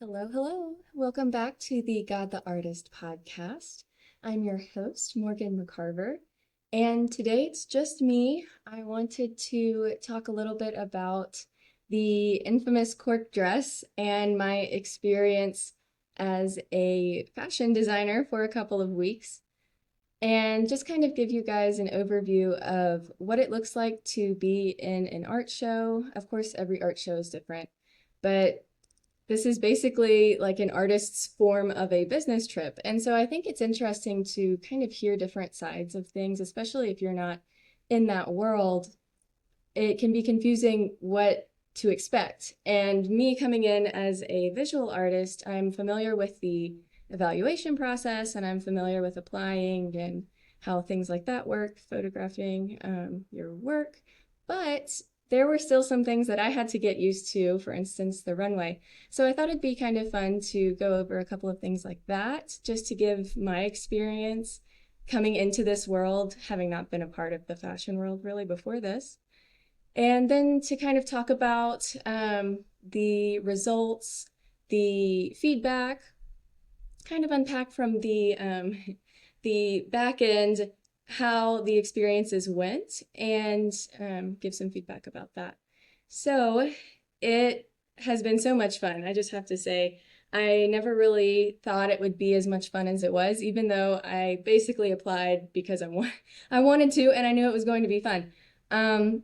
Hello, hello. Welcome back to the God the Artist podcast. I'm your host, Morgan McCarver, and today it's just me. I wanted to talk a little bit about the infamous cork dress and my experience as a fashion designer for a couple of weeks, and just kind of give you guys an overview of what it looks like to be in an art show. Of course, every art show is different, but this is basically like an artist's form of a business trip. And so I think it's interesting to kind of hear different sides of things, especially if you're not in that world. It can be confusing what to expect. And me coming in as a visual artist, I'm familiar with the evaluation process and I'm familiar with applying and how things like that work, photographing your work. But there were still some things that I had to get used to, for instance, the runway. So I thought it'd be kind of fun to go over a couple of things like that, just to give my experience coming into this world, having not been a part of the fashion world really before this. And then to kind of talk about the results, the feedback, kind of unpack from the back end how the experiences went and give some feedback about that. So it has been so much fun. I just have to say, I never really thought it would be as much fun as it was, even though I basically applied because I wanted to and I knew it was going to be fun. Um,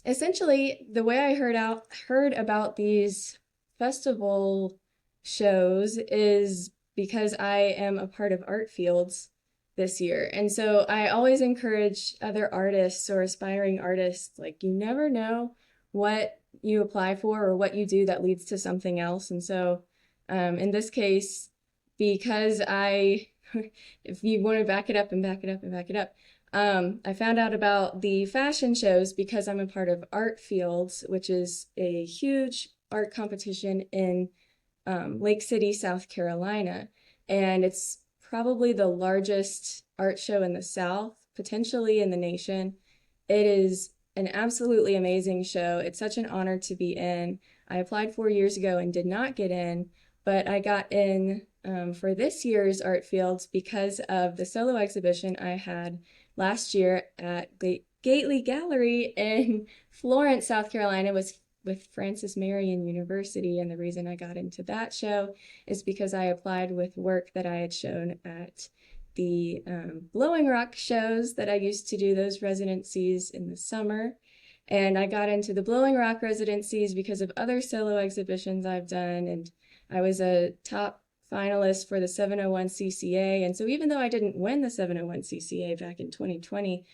Essentially, the way I heard about these festival shows is because I am a part of Art Fields this year. And so I always encourage other artists or aspiring artists, like, you never know what you apply for or what you do that leads to something else. And so in this case, because if you want to back it up and back it up and back it up, I found out about the fashion shows because I'm a part of Art Fields, which is a huge art competition in Lake City, South Carolina. And it's probably the largest art show in the South, potentially in the nation. It is an absolutely amazing show. It's such an honor to be in. I applied 4 years ago and did not get in, but I got in for this year's Art Fields because of the solo exhibition I had last year at Gately Gallery in Florence, South Carolina, was with Francis Marion University. And the reason I got into that show is because I applied with work that I had shown at the Blowing Rock shows that I used to do those residencies in the summer. And I got into the Blowing Rock residencies because of other solo exhibitions I've done. And I was a top finalist for the 701 CCA. And so even though I didn't win the 701 CCA back in 2020,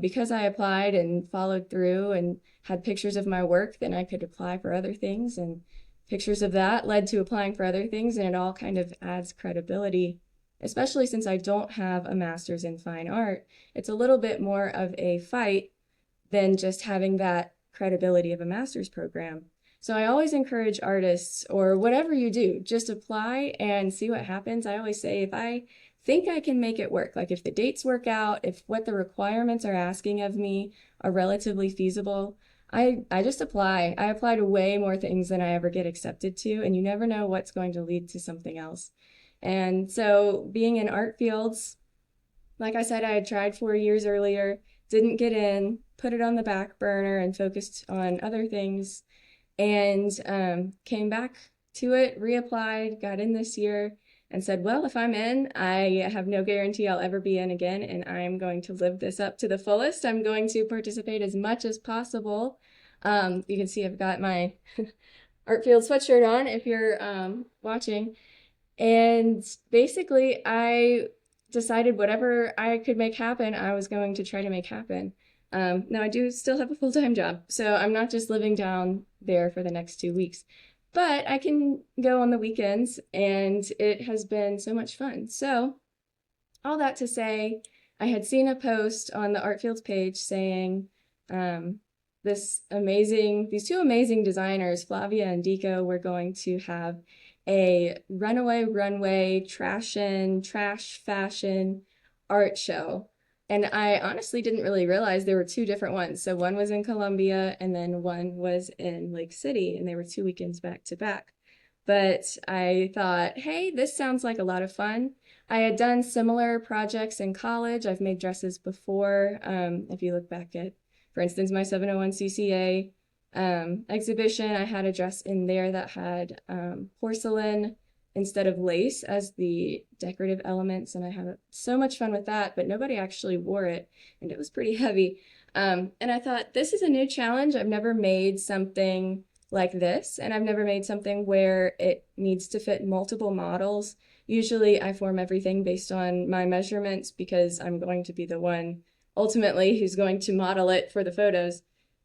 because I applied and followed through and had pictures of my work, then I could apply for other things. And pictures of that led to applying for other things. And it all kind of adds credibility, especially since I don't have a master's in fine art. It's a little bit more of a fight than just having that credibility of a master's program. So I always encourage artists, or whatever you do, just apply and see what happens. I always say, if I think I can make it work, like if the dates work out, if what the requirements are asking of me are relatively feasible, I just apply. I apply to way more things than I ever get accepted to, and you never know what's going to lead to something else. And so being in Art Fields, like I said, I had tried 4 years earlier, didn't get in, put it on the back burner and focused on other things, and came back to it, reapplied, got in this year, and said, well, if I'm in, I have no guarantee I'll ever be in again, and I'm going to live this up to the fullest. I'm going to participate as much as possible. You can see I've got my Art Field sweatshirt on if you're watching. And basically, I decided whatever I could make happen, I was going to try to make happen. Now, I do still have a full-time job, so I'm not just living down there for the next 2 weeks, but I can go on the weekends, and it has been so much fun. So, all that to say, I had seen a post on the Art Fields page saying these two amazing designers, Flavia and Deco, were going to have a runway Trashion, trash fashion art show. And I honestly didn't really realize there were two different ones. So one was in Columbia and then one was in Lake City, and they were 2 weekends back to back. but I thought, hey, this sounds like a lot of fun. I had done similar projects in college. I've made dresses before. If you look back at, for instance, my 701 CCA exhibition, I had a dress in there that had porcelain instead of lace as the decorative elements, and I had so much fun with that, but nobody actually wore it, and it was pretty heavy. And I thought, this is a new challenge. I've never made something like this, and I've never made something where it needs to fit multiple models. Usually I form everything based on my measurements because I'm going to be the one ultimately who's going to model it for the photos.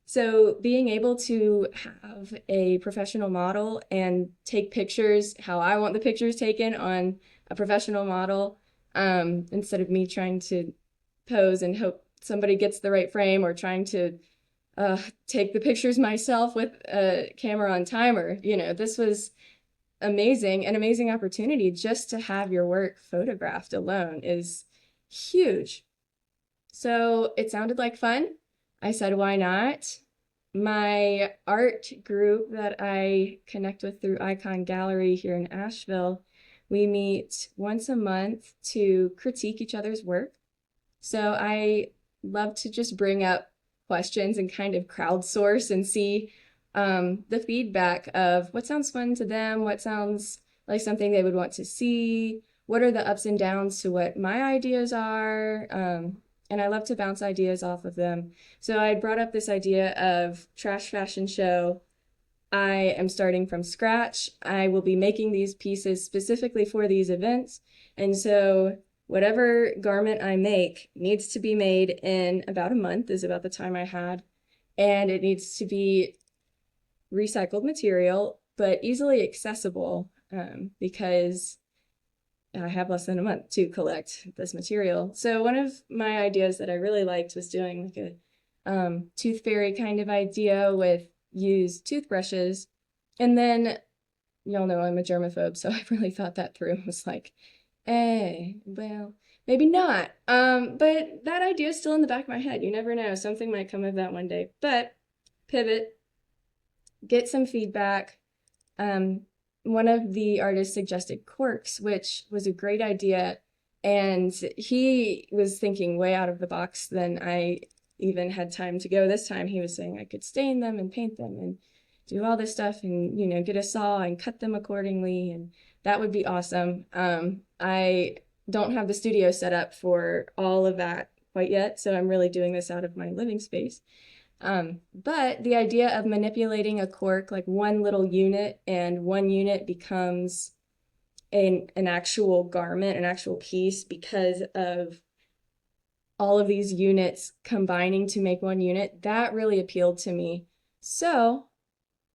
So being able to have a professional model and take pictures how I want the pictures taken on a professional model, instead of me trying to pose and hope somebody gets the right frame, or trying to take the pictures myself with a camera on timer. This was amazing, an amazing opportunity. Just to have your work photographed alone is huge. So it sounded like fun. I said, why not? My art group that I connect with through Icon Gallery here in Asheville, we meet once a month to critique each other's work. So I love to just bring up questions and kind of crowdsource and see the feedback of what sounds fun to them, what sounds like something they would want to see, what are the ups and downs to what my ideas are. And I love to bounce ideas off of them. So I brought up this idea of trash fashion show. I am starting from scratch. I will be making these pieces specifically for these events. And so whatever garment I make needs to be made in about a month, is about the time I had. And it needs to be recycled material, but easily accessible, because I have less than a month to collect this material. So one of my ideas that I really liked was doing like a tooth fairy kind of idea with used toothbrushes. And then, y'all know I'm a germaphobe, so I really thought that through. I was like, well, maybe not. But that idea is still in the back of my head. You never know. Something might come of that one day. But pivot, get some feedback. One of the artists suggested corks, which was a great idea. And he was thinking way out of the box than I even had time to go this time. He was saying I could stain them and paint them and do all this stuff and, get a saw and cut them accordingly. And that would be awesome. I don't have the studio set up for all of that quite yet, so I'm really doing this out of my living space. But the idea of manipulating a cork, like one little unit, and one unit becomes an actual garment, an actual piece, because of all of these units combining to make one unit, that really appealed to me. So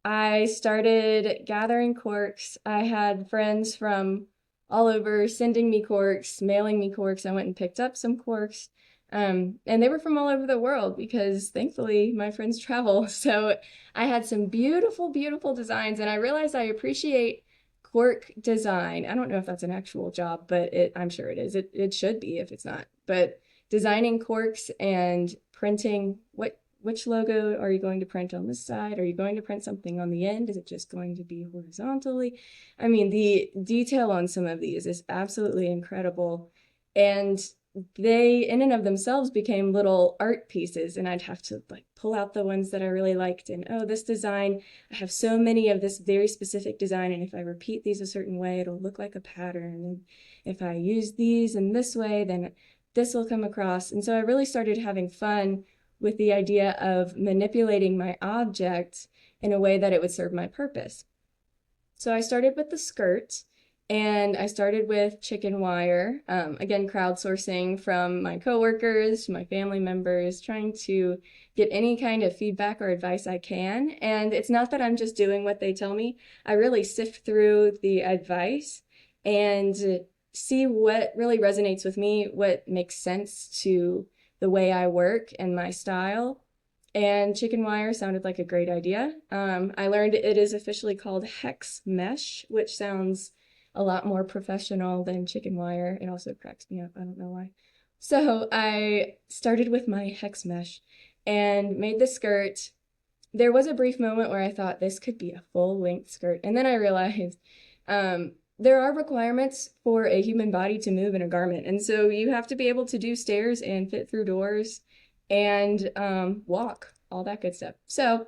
I started gathering corks. I had friends from all over sending me corks, mailing me corks. I went and picked up some corks. And they were from all over the world because thankfully my friends travel. So I had some beautiful, beautiful designs, and I realized I appreciate cork design. I don't know if that's an actual job, but I'm sure it is. It should be if it's not. But designing corks and printing, which logo are you going to print on this side? Are you going to print something on the end? Is it just going to be horizontally? I mean, the detail on some of these is absolutely incredible. And they in and of themselves became little art pieces, and I'd have to like pull out the ones that I really liked, and this design, I have so many of this very specific design, and if I repeat these a certain way, it'll look like a pattern, and if I use these in this way, then this will come across. And so I really started having fun with the idea of manipulating my object in a way that it would serve my purpose. So I started with the skirt, and I started with chicken wire, again, crowdsourcing from my coworkers, my family members, trying to get any kind of feedback or advice I can. And it's not that I'm just doing what they tell me. I really sift through the advice and see what really resonates with me, what makes sense to the way I work and my style. And chicken wire sounded like a great idea. I learned it is officially called hex mesh, which sounds a lot more professional than chicken wire. It also cracks me up. I don't know why. So I started with my hex mesh and made the skirt. there was a brief moment where I thought this could be a full-length skirt, and then I realized there are requirements for a human body to move in a garment, and so you have to be able to do stairs and fit through doors and walk, all that good stuff. So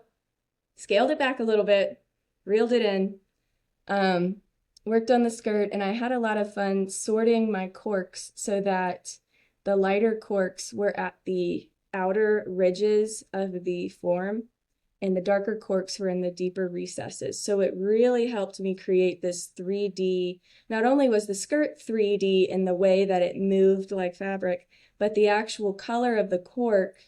scaled it back a little bit, reeled it in, worked on the skirt, and I had a lot of fun sorting my corks so that the lighter corks were at the outer ridges of the form, and the darker corks were in the deeper recesses. So it really helped me create this 3D. Not only was the skirt 3D in the way that it moved like fabric, but the actual color of the cork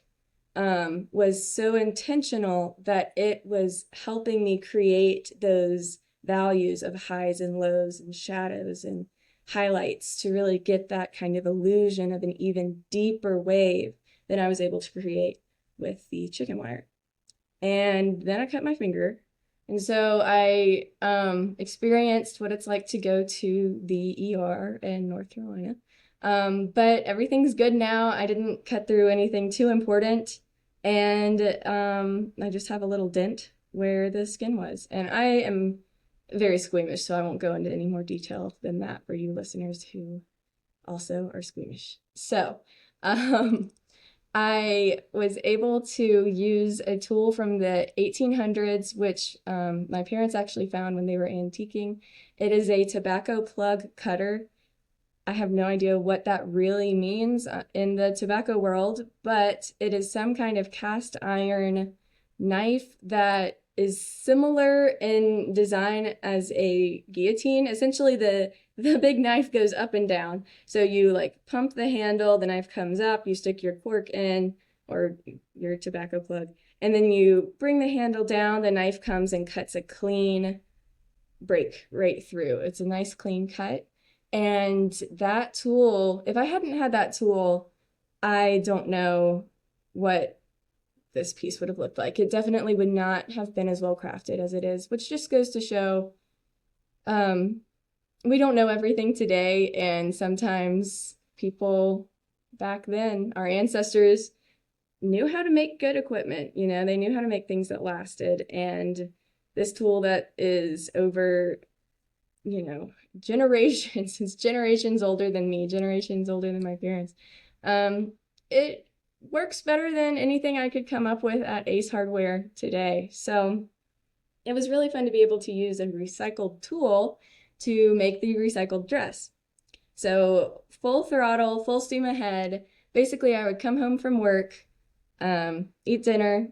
was so intentional that it was helping me create those values of highs and lows and shadows and highlights to really get that kind of illusion of an even deeper wave than I was able to create with the chicken wire. And then I cut my finger. And so I experienced what it's like to go to the ER in North Carolina. But everything's good now. I didn't cut through anything too important. And I just have a little dent where the skin was. And I am very squeamish, so I won't go into any more detail than that for you listeners who also are squeamish. So I was able to use a tool from the 1800s, which my parents actually found when they were antiquing. It is a tobacco plug cutter. I have no idea what that really means in the tobacco world, but it is some kind of cast iron knife that is similar in design as a guillotine. Essentially, the big knife goes up and down. So you like pump the handle, the knife comes up, you stick your cork in or your tobacco plug, and then you bring the handle down, the knife comes and cuts a clean break right through. It's a nice clean cut. And that tool, if I hadn't had that tool, I don't know what this piece would have looked like. It definitely would not have been as well crafted as it is, which just goes to show we don't know everything today, and sometimes people back then, our ancestors, knew how to make good equipment. You know, they knew how to make things that lasted, and this tool that is over, you know, generations, it's generations older than me, generations older than my parents. It works better than anything I could come up with at Ace Hardware today. So it was really fun to be able to use a recycled tool to make the recycled dress. So full throttle, full steam ahead. Basically, I would come home from work, eat dinner,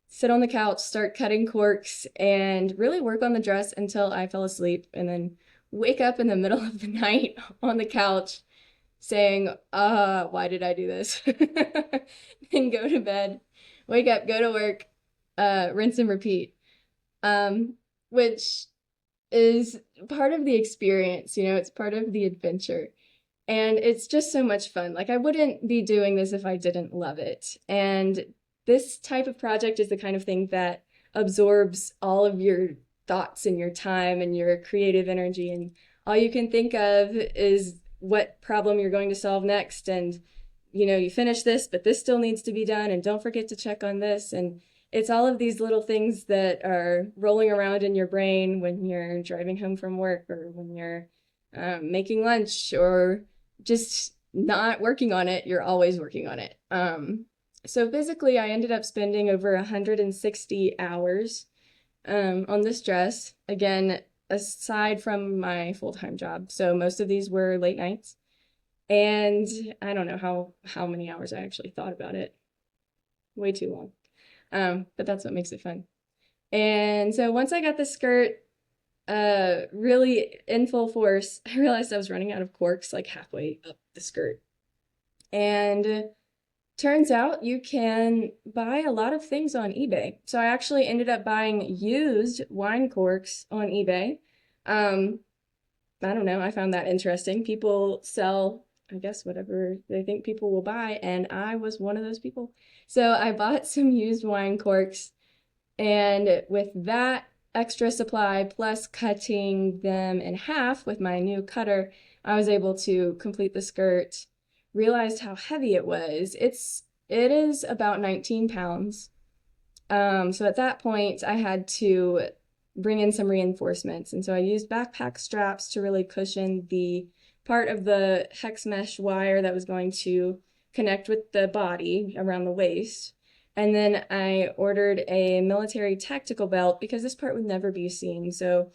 sit on the couch, start cutting corks, and really work on the dress until I fell asleep, and then wake up in the middle of the night on the couch saying, why did I do this? Then go to bed, wake up, go to work, rinse and repeat, which is part of the experience, you know, it's part of the adventure. And it's just so much fun. Like, I wouldn't be doing this if I didn't love it. And this type of project is the kind of thing that absorbs all of your thoughts and your time and your creative energy. And all you can think of is what problem you're going to solve next. And, you know, you finish this, but this still needs to be done. And don't forget to check on this. And it's all of these little things that are rolling around in your brain when you're driving home from work, or when you're making lunch, or just not working on it. You're always working on it. So physically, I ended up spending over 160 hours on this dress, again, aside from my full-time job. So most of these were late nights. And I don't know how many hours I actually thought about it. Way too long. But that's what makes it fun. And so once I got the skirt really in full force, I realized I was running out of corks like halfway up the skirt. And turns out you can buy a lot of things on eBay. So I actually ended up buying used wine corks on eBay. I don't know, I found that interesting. People sell, I guess, whatever they think people will buy, and I was one of those people. So I bought some used wine corks, and with that extra supply plus cutting them in half with my new cutter, I was able to complete the skirt. Realized how heavy it was. It is about 19 pounds. So at that point, I had to bring in some reinforcements. And so I used backpack straps to really cushion the part of the hex mesh wire that was going to connect with the body around the waist. And then I ordered a military tactical belt because this part would never be seen. So,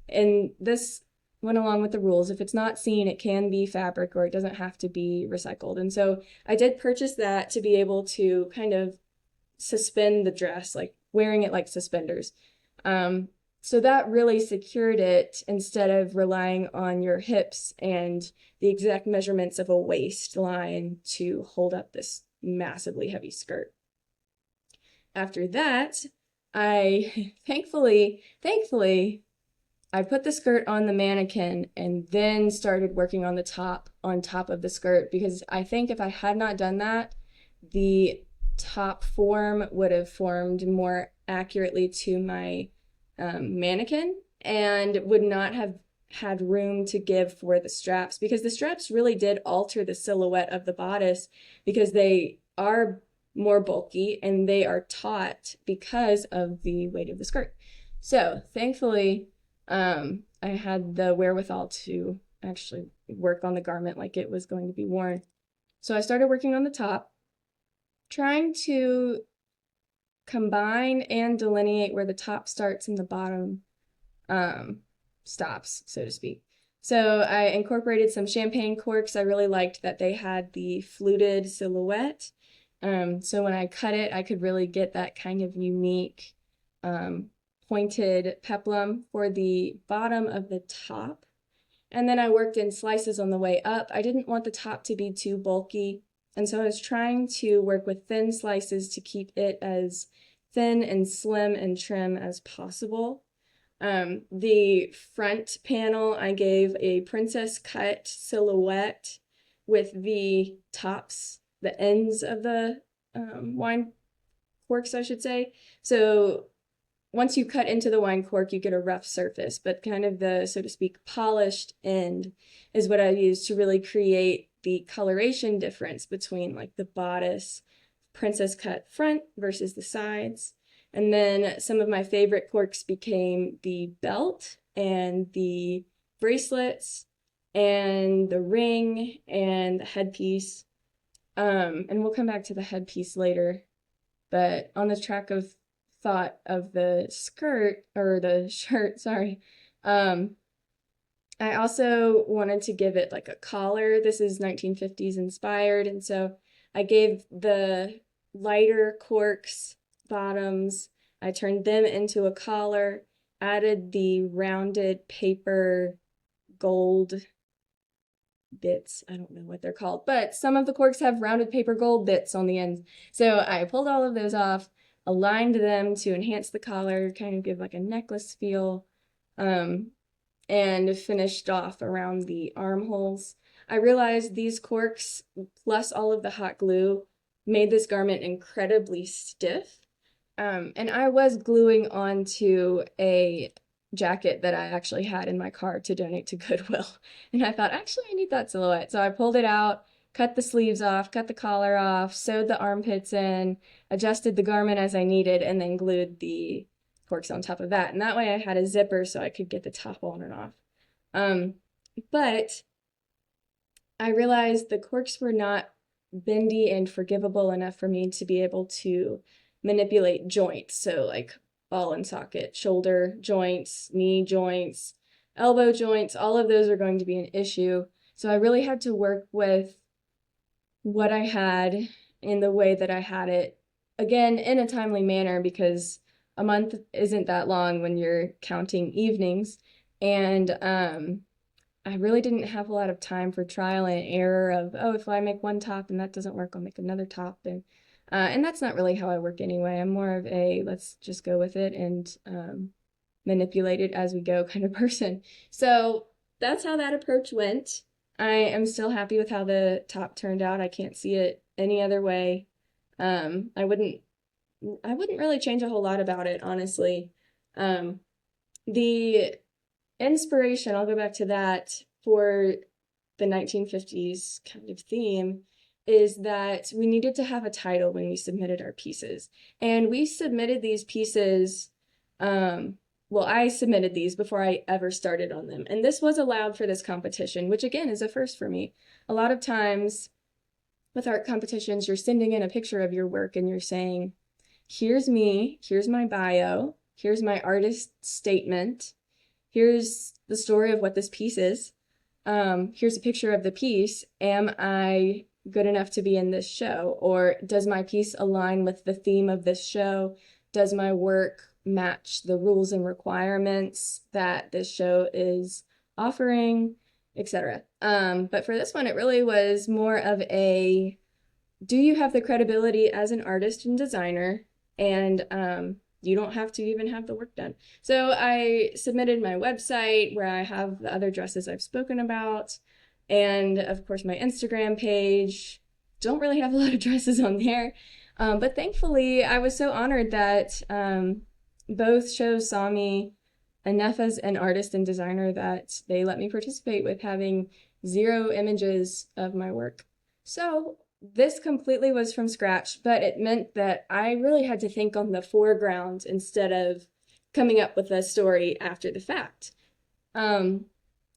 and this went along with the rules. If it's not seen, it can be fabric or it doesn't have to be recycled. And so I did purchase that to be able to kind of suspend the dress, like wearing it like suspenders. So that really secured it instead of relying on your hips and the exact measurements of a waistline to hold up this massively heavy skirt. After that, I thankfully, I put the skirt on the mannequin and then started working on the top on top of the skirt, because I think if I had not done that, the top form would have formed more accurately to my mannequin and would not have had room to give for the straps, because the straps really did alter the silhouette of the bodice because they are more bulky and they are taut because of the weight of the skirt. So thankfully, I had the wherewithal to actually work on the garment like it was going to be worn. So I started working on the top, trying to combine and delineate where the top starts and the bottom stops, so to speak. So I incorporated some champagne corks. I really liked that they had the fluted silhouette. So when I cut it, I could really get that kind of unique pointed peplum for the bottom of the top. And then I worked in slices on the way up. I didn't want the top to be too bulky, and so I was trying to work with thin slices to keep it as thin and slim and trim as possible. The front panel, I gave a princess cut silhouette with the tops, the ends of the wine corks, I should say. So once you cut into the wine cork, you get a rough surface, but kind of the, so to speak, polished end is what I use to really create the coloration difference between like the bodice princess cut front versus the sides. And then some of my favorite corks became the belt and the bracelets and the ring and the headpiece. And we'll come back to the headpiece later. But on the track of thought of the skirt, or the shirt, sorry, I also wanted to give it like a collar. This is 1950s inspired, and so I gave the lighter corks bottoms, I turned them into a collar, added the rounded paper gold bits. I don't know what they're called, but some of the corks have rounded paper gold bits on the ends. So I pulled all of those off, aligned them to enhance the collar, kind of give like a necklace feel, and finished off around the armholes. I realized these corks plus all of the hot glue made this garment incredibly stiff. And I was gluing onto a jacket that I actually had in my car to donate to Goodwill. And I thought, actually, I need that silhouette. So I pulled it out, cut the sleeves off, cut the collar off, sewed the armpits in, adjusted the garment as I needed, and then glued the corks on top of that. And that way I had a zipper so I could get the top on and off. But I realized the corks were not bendy and forgivable enough for me to be able to manipulate joints. So like ball and socket, shoulder joints, knee joints, elbow joints, all of those are going to be an issue. So I really had to work with what I had in the way that I had it, again, in a timely manner, because a month isn't that long when you're counting evenings. And I really didn't have a lot of time for trial and error of, oh, if I make one top and that doesn't work, I'll make another top. And that's not really how I work anyway. I'm more of a let's just go with it and manipulate it as we go kind of person. So that's how that approach went. I am still happy with how the top turned out. I can't see it any other way. I wouldn't really change a whole lot about it, honestly. The inspiration, I'll go back to that, for the 1950s kind of theme is that we needed to have a title when we submitted our pieces. And we submitted these pieces, well, I submitted these before I ever started on them. And this was allowed for this competition, which again is a first for me. A lot of times with art competitions, you're sending in a picture of your work and you're saying, here's me, here's my bio, here's my artist statement, here's the story of what this piece is, here's a picture of the piece, am I good enough to be in this show? Or does my piece align with the theme of this show? Does my work match the rules and requirements that this show is offering, etc. But for this one, it really was more of a, do you have the credibility as an artist and designer? And you don't have to even have the work done. So I submitted my website where I have the other dresses I've spoken about, and of course my Instagram page. Don't really have a lot of dresses on there, but thankfully I was so honored that both shows saw me enough as an artist and designer that they let me participate with having 0 images of my work. So this completely was from scratch, but it meant that I really had to think on the foreground instead of coming up with a story after the fact,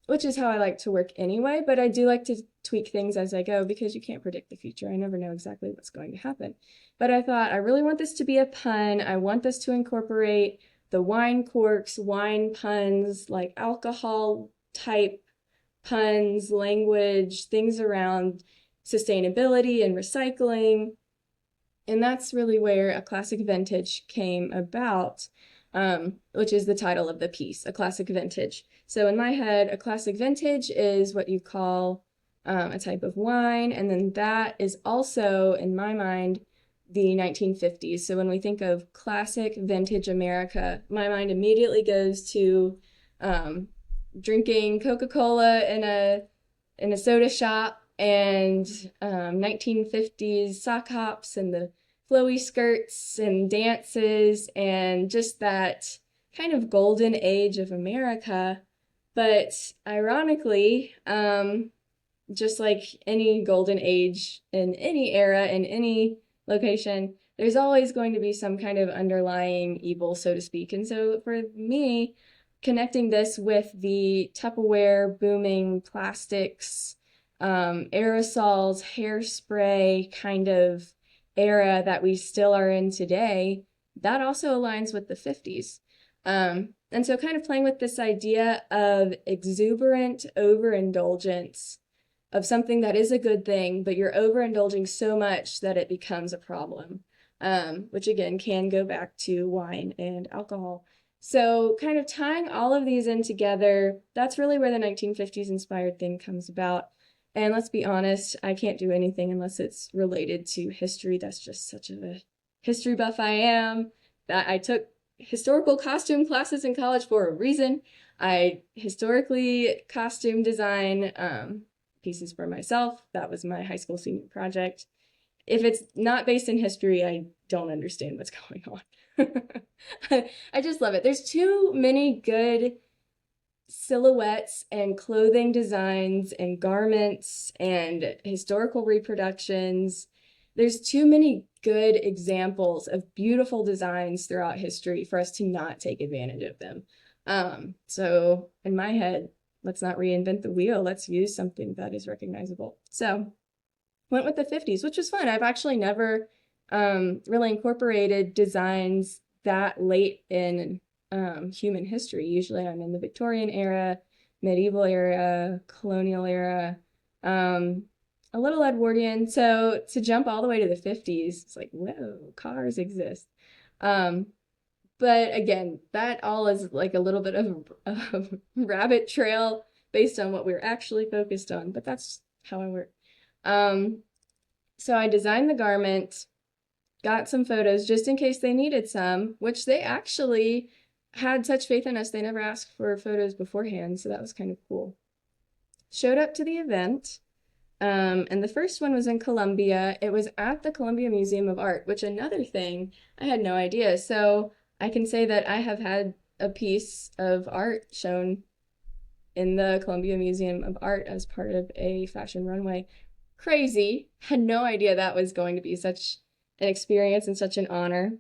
which is how I like to work anyway, but I do like to tweak things as I go because you can't predict the future. I never know exactly what's going to happen. But I thought, I really want this to be a pun. I want this to incorporate the wine corks, wine puns, like alcohol type puns, language, things around sustainability and recycling. And that's really where A Classic Vintage came about, which is the title of the piece, A Classic Vintage. So in my head, a classic vintage is what you call a type of wine. And then that is also, in my mind, the 1950s. So when we think of classic vintage America, my mind immediately goes to drinking Coca-Cola in a soda shop, and 1950s sock hops and the flowy skirts and dances and just that kind of golden age of America. But ironically, just like any golden age in any era, in any location, there's always going to be some kind of underlying evil, so to speak. And so for me, connecting this with the Tupperware, booming plastics, aerosols, hairspray kind of era that we still are in today, that also aligns with the 50s. And so kind of playing with this idea of exuberant overindulgence of something that is a good thing, but you're overindulging so much that it becomes a problem, which again can go back to wine and alcohol. So kind of tying all of these in together, that's really where the 1950s inspired thing comes about. And let's be honest, I can't do anything unless it's related to history. That's just such a history buff I am, that I took historical costume classes in college for a reason. I historically costume design pieces for myself. That was my high school senior project. If it's not based in history, I don't understand what's going on. I just love it. There's too many good silhouettes and clothing designs and garments and historical reproductions. There's too many good examples of beautiful designs throughout history for us to not take advantage of them. So in my head, let's not reinvent the wheel. Let's use something that is recognizable. So went with the 50s, which was fun. I've actually never really incorporated designs that late in human history. Usually I'm in the Victorian era, medieval era, colonial era, a little Edwardian. So to jump all the way to the 50s, it's like, whoa, cars exist. But again, that all is like a little bit of a rabbit trail based on what we're actually focused on, but that's how I work. So I designed the garment, got some photos just in case they needed some, which they actually had such faith in us, they never asked for photos beforehand, so that was kind of cool. Showed up to the event, and the first one was in Columbia. It was at the Columbia Museum of Art, which another thing, I had no idea. So I can say that I have had a piece of art shown in the Columbia Museum of Art as part of a fashion runway. crazy. Had no idea that was going to be such an experience and such an honor.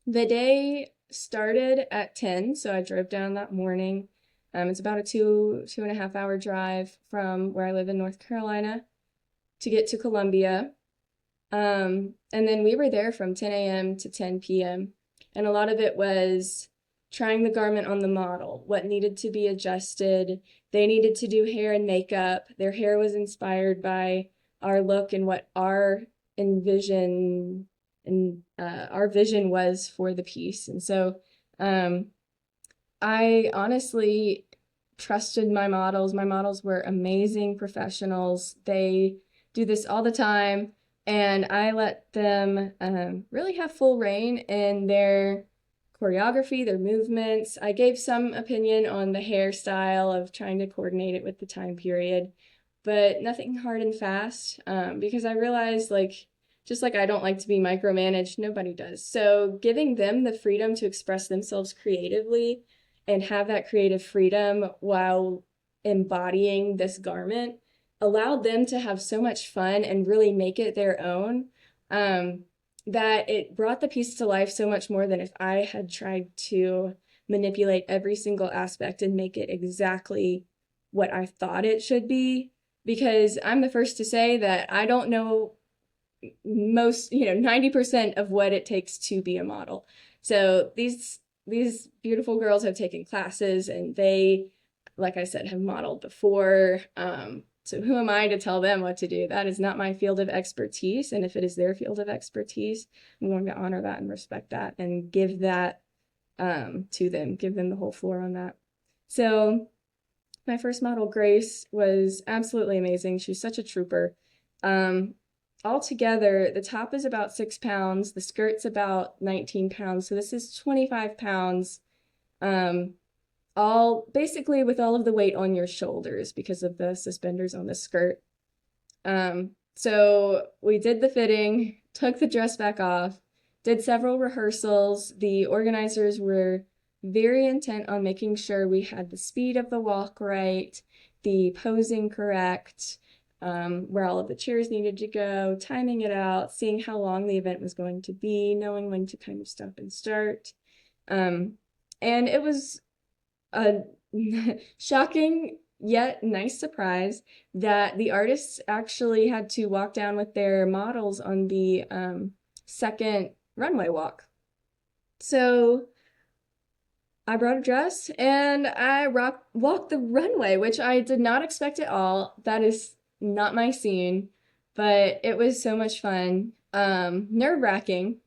The day started at 10, so I drove down that morning. It's about a 2.5 hour drive from where I live in North Carolina to get to Columbia. And then we were there from 10 a.m. to 10 p.m. And a lot of it was trying the garment on the model, what needed to be adjusted. They needed to do hair and makeup. Their hair was inspired by our look and what our envision and our vision was for the piece. And so I honestly trusted my models. My models were amazing professionals. They do this all the time, and I let them really have full reign in their choreography, their movements. I gave some opinion on the hairstyle of trying to coordinate it with the time period, but nothing hard and fast, because I realized, like, just like I don't like to be micromanaged, nobody does. So giving them the freedom to express themselves creatively and have that creative freedom while embodying this garment allowed them to have so much fun and really make it their own, that it brought the piece to life so much more than if I had tried to manipulate every single aspect and make it exactly what I thought it should be. Because I'm the first to say that I don't know most, 90% of what it takes to be a model. So these beautiful girls have taken classes, and they, like I said, have modeled before. So who am I to tell them what to do? That is not my field of expertise. And if it is their field of expertise, I'm going to honor that and respect that and give that to them, give them the whole floor on that. So my first model, Grace, was absolutely amazing. She was such a trooper. Altogether, the top is about 6 pounds, the skirt's about 19 pounds, so this is 25 pounds, all basically with all of the weight on your shoulders because of the suspenders on the skirt. So we did the fitting, took the dress back off, did several rehearsals. The organizers were very intent on making sure we had the speed of the walk right, the posing correct, where all of the chairs needed to go, timing it out, seeing how long the event was going to be, knowing when to kind of stop and start. And it was a shocking yet nice surprise that the artists actually had to walk down with their models on the second runway walk. So I brought a dress and I walked the runway, which I did not expect at all. That is not my scene, but it was so much fun. Nerve-wracking.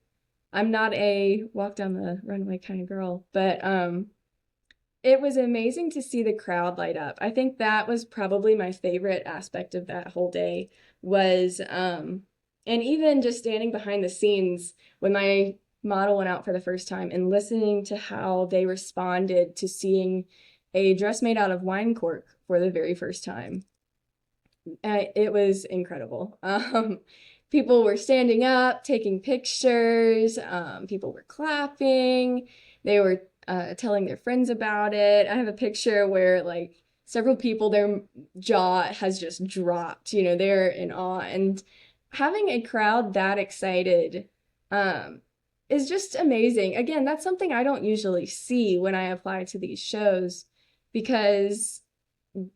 I'm not a walk down the runway kind of girl, but it was amazing to see the crowd light up. I think that was probably my favorite aspect of that whole day was, and even just standing behind the scenes when my model went out for the first time and listening to how they responded to seeing a dress made out of wine cork for the very first time. It was incredible. People were standing up, taking pictures. People were clapping. They were telling their friends about it. I have a picture where like several people, their jaw has just dropped. They're in awe. And having a crowd that excited is just amazing. Again, that's something I don't usually see when I apply to these shows because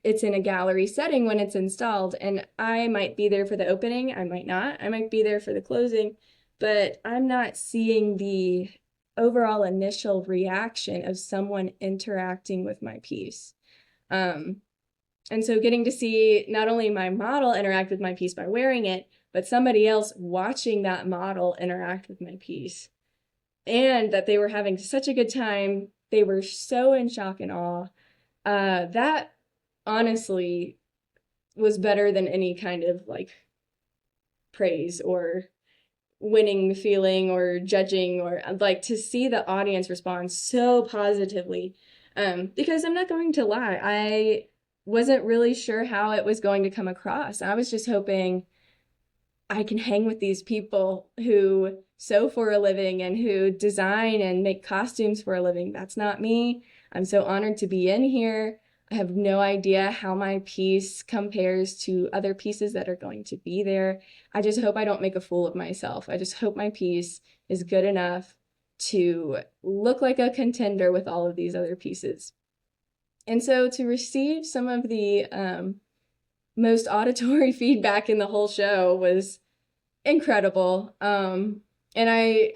it's in a gallery setting when it's installed, and I might be there for the opening, I might not, I might be there for the closing, but I'm not seeing the overall initial reaction of someone interacting with my piece. And so getting to see not only my model interact with my piece by wearing it, but somebody else watching that model interact with my piece, and that they were having such a good time, they were so in shock and awe, that honestly was better than any kind of like praise or winning feeling or judging, or like to see the audience respond so positively, because I'm not going to lie, I wasn't really sure how it was going to come across. I was just hoping I can hang with these people who sew for a living and who design and make costumes for a living. That's not me. I'm so honored to be in here. I have no idea how my piece compares to other pieces that are going to be there. I just hope I don't make a fool of myself. I just hope my piece is good enough to look like a contender with all of these other pieces. And so to receive some of the most auditory feedback in the whole show was incredible. And I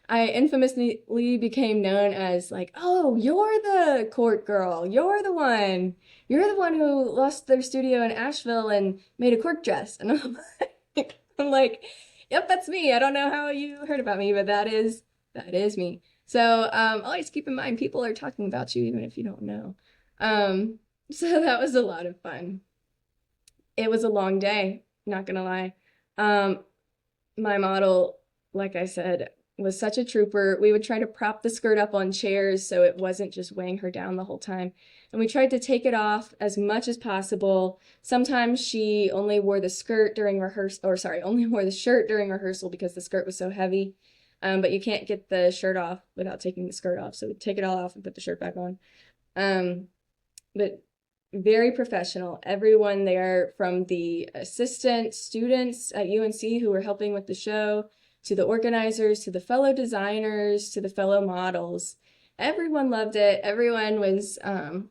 I infamously became known as like, oh, you're the Cork girl. You're the one. You're the one who lost their studio in Asheville and made a Cork dress. And I'm like, yep, that's me. I don't know how you heard about me, but that is me. So always keep in mind people are talking about you even if you don't know. So that was a lot of fun. It was a long day, not gonna lie. My model, like I said, was such a trooper. We would try to prop the skirt up on chairs so it wasn't just weighing her down the whole time. And we tried to take it off as much as possible. Sometimes she only wore the skirt during rehearsal, or sorry, only wore the shirt during rehearsal because the skirt was so heavy. But you can't get the shirt off without taking the skirt off. So we'd take it all off and put the shirt back on. But very professional. Everyone there, from the assistant students at UNC who were helping with the show, to the organizers, to the fellow designers, to the fellow models. Everyone loved it. Everyone was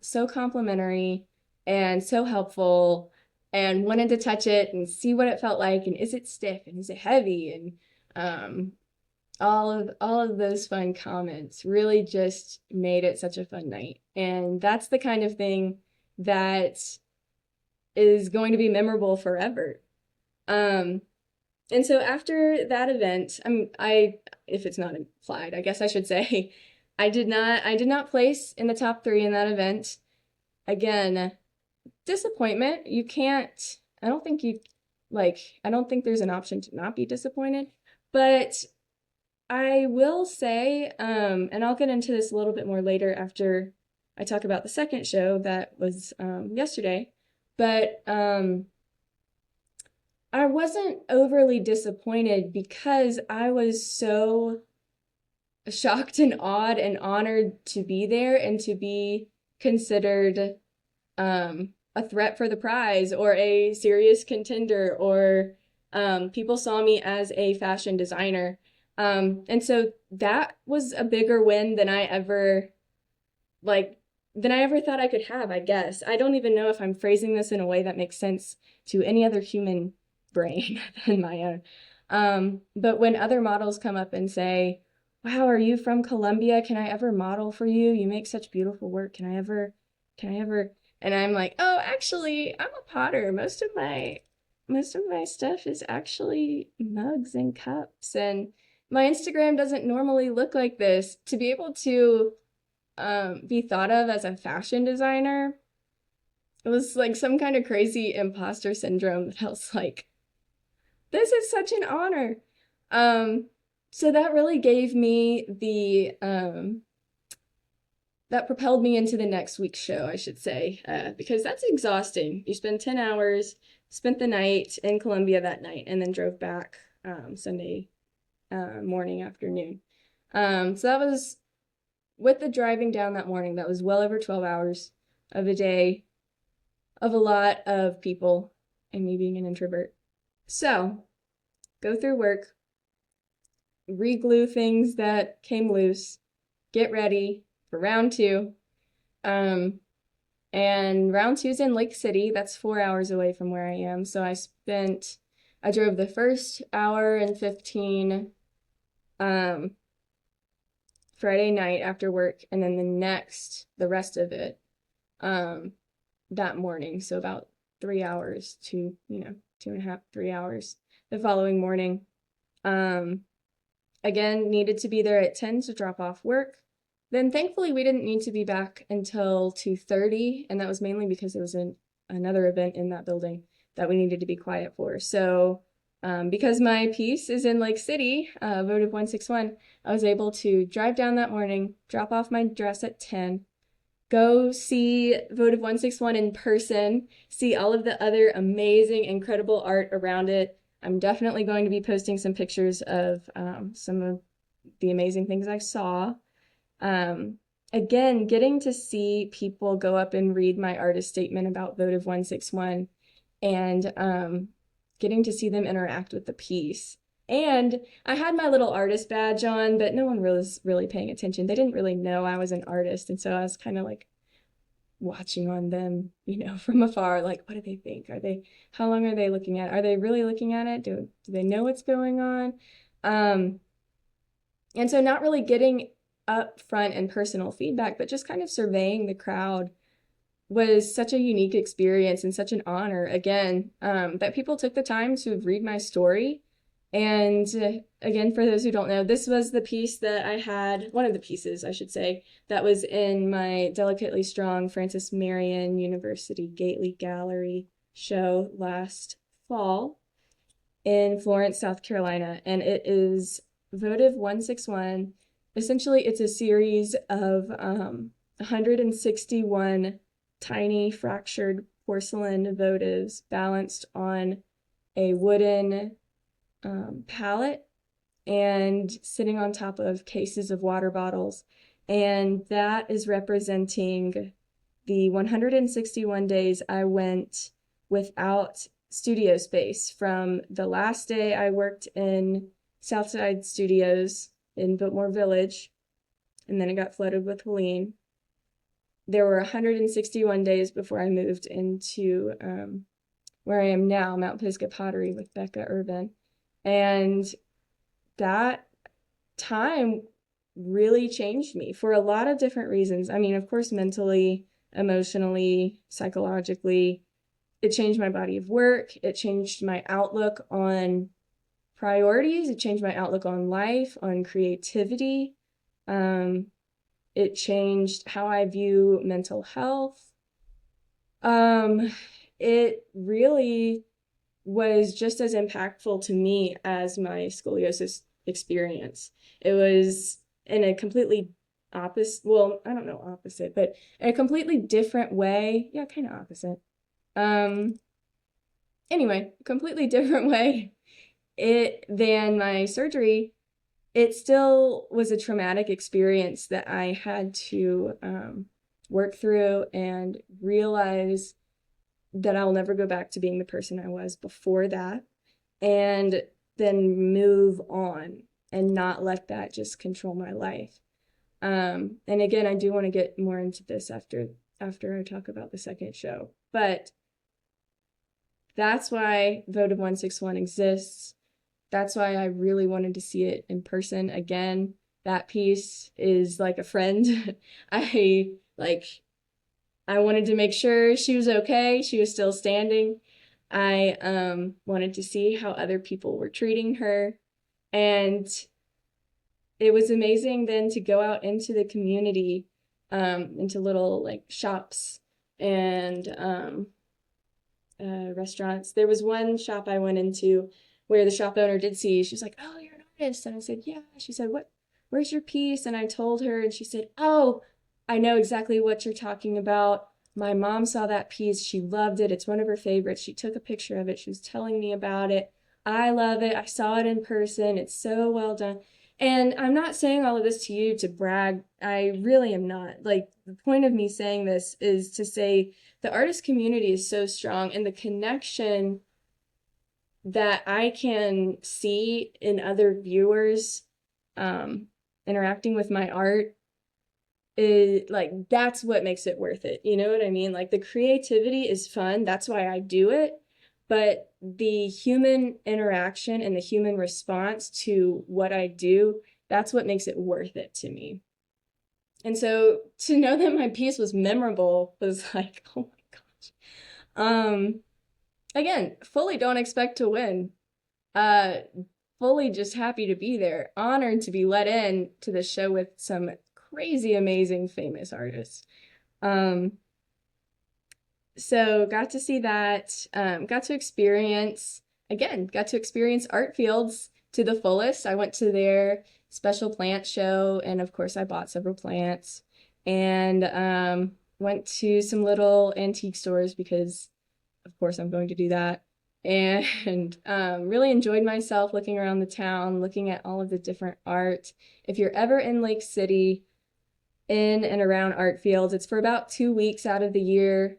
so complimentary and so helpful and wanted to touch it and see what it felt like and is it stiff and is it heavy and all of those fun comments really just made it such a fun night. And that's the kind of thing that is going to be memorable forever. And so after that event, if it's not implied, I guess I should say, I did not place in the top 3 in that event. Again, disappointment. You can't, I don't think there's an option to not be disappointed, but I will say, and I'll get into this a little bit more later after I talk about the second show that was yesterday, but I wasn't overly disappointed because I was so shocked and awed and honored to be there and to be considered a threat for the prize or a serious contender, or people saw me as a fashion designer. And so that was a bigger win than I ever thought I could have, I guess. I don't even know if I'm phrasing this in a way that makes sense to any other human brain than my own. But when other models come up and say, wow, are you from Colombia? Can I ever model for you? You make such beautiful work. Can I ever? And I'm like, oh, actually, I'm a potter. Most of my stuff is actually mugs and cups, and my Instagram doesn't normally look like this. To be able to be thought of as a fashion designer, it was like some kind of crazy imposter syndrome that I was like, this is such an honor. So that really gave me that propelled me into the next week's show, I should say, because that's exhausting. You spend 10 hours, spent the night in Columbia that night, and then drove back Sunday morning, afternoon. So that was, with the driving down that morning, that was well over 12 hours of a day of a lot of people and me being an introvert. So, go through work, re-glue things that came loose, get ready for round 2. And round 2's in Lake City. That's 4 hours away from where I am. So I drove the first hour and 15 Friday night after work, and then the rest of it that morning. So about 3 hours to, 2.5, 3 hours the following morning. Again, needed to be there at 10 to drop off work. Then thankfully we didn't need to be back until 2:30, and that was mainly because there was another event in that building that we needed to be quiet for. So because my piece is in Lake City, Votive 161, I was able to drive down that morning, drop off my dress at 10, go see Votive 161 in person, see all of the other amazing, incredible art around it. I'm definitely going to be posting some pictures of some of the amazing things I saw. And again, getting to see people go up and read my artist statement about Votive 161 and getting to see them interact with the piece. And I had my little artist badge on, but no one was really paying attention. They didn't really know I was an artist. And so I was kind of like watching on them, from afar, like, what do they think? How long are they looking at it? Are they really looking at it? Do they know what's going on? And so not really getting upfront and personal feedback, but just kind of surveying the crowd was such a unique experience and such an honor, again, that people took the time to read my story. And again, for those who don't know, this was the piece that I had, one of the pieces, I should say, that was in my Delicately Strong Francis Marion University Gately Gallery show last fall in Florence, South Carolina. And it is Votive 161. Essentially, it's a series of 161 tiny fractured porcelain votives balanced on a wooden pallet and sitting on top of cases of water bottles. And that is representing the 161 days I went without studio space from the last day I worked in Southside Studios in Biltmore Village, and then it got flooded with Helene. There were 161 days before I moved into where I am now, Mount Pisgah Pottery with Becca Irvin. And that time really changed me for a lot of different reasons. I mean, of course, mentally, emotionally, psychologically. It changed my body of work. It changed my outlook on priorities. It changed my outlook on life, on creativity. It changed how I view mental health. It really was just as impactful to me as my scoliosis experience. It was in a completely opposite, well, I don't know opposite, but in a completely different way. Yeah, kind of opposite. Anyway, completely different way than my surgery. It still was a traumatic experience that I had to work through and realize that I'll never go back to being the person I was before that, and then move on and not let that just control my life. And again, I do want to get more into this after I talk about the second show, but that's why Votive 161 exists. That's why I really wanted to see it in person again. That piece is like a friend. I wanted to make sure she was okay. She was still standing. I wanted to see how other people were treating her. And it was amazing then to go out into the community, into little shops and restaurants. There was one shop I went into where the shop owner did see. She was like, "Oh, you're an artist." And I said, "Yeah." She said, "Where's your piece?" And I told her, and she said, "Oh, I know exactly what you're talking about. My mom saw that piece. She loved it. It's one of her favorites. She took a picture of it. She was telling me about it. I love it. I saw it in person. It's so well done." And I'm not saying all of this to you to brag. I really am not. The point of me saying this is to say the artist community is so strong, and the connection that I can see in other viewers interacting with my art is that's what makes it worth it. You know what I mean? The creativity is fun. That's why I do it. But the human interaction and the human response to what I do, that's what makes it worth it to me. And so to know that my piece was memorable was like, oh my gosh. Again, fully don't expect to win. Fully just happy to be there. Honored to be let in to the show with some crazy, amazing, famous artists. So got to see that, got to experience art fields to the fullest. I went to their special plant show, and of course I bought several plants, and went to some little antique stores because of course I'm going to do that, and really enjoyed myself looking around the town, looking at all of the different art. If you're ever in Lake City, in and around art fields. It's for about 2 weeks out of the year.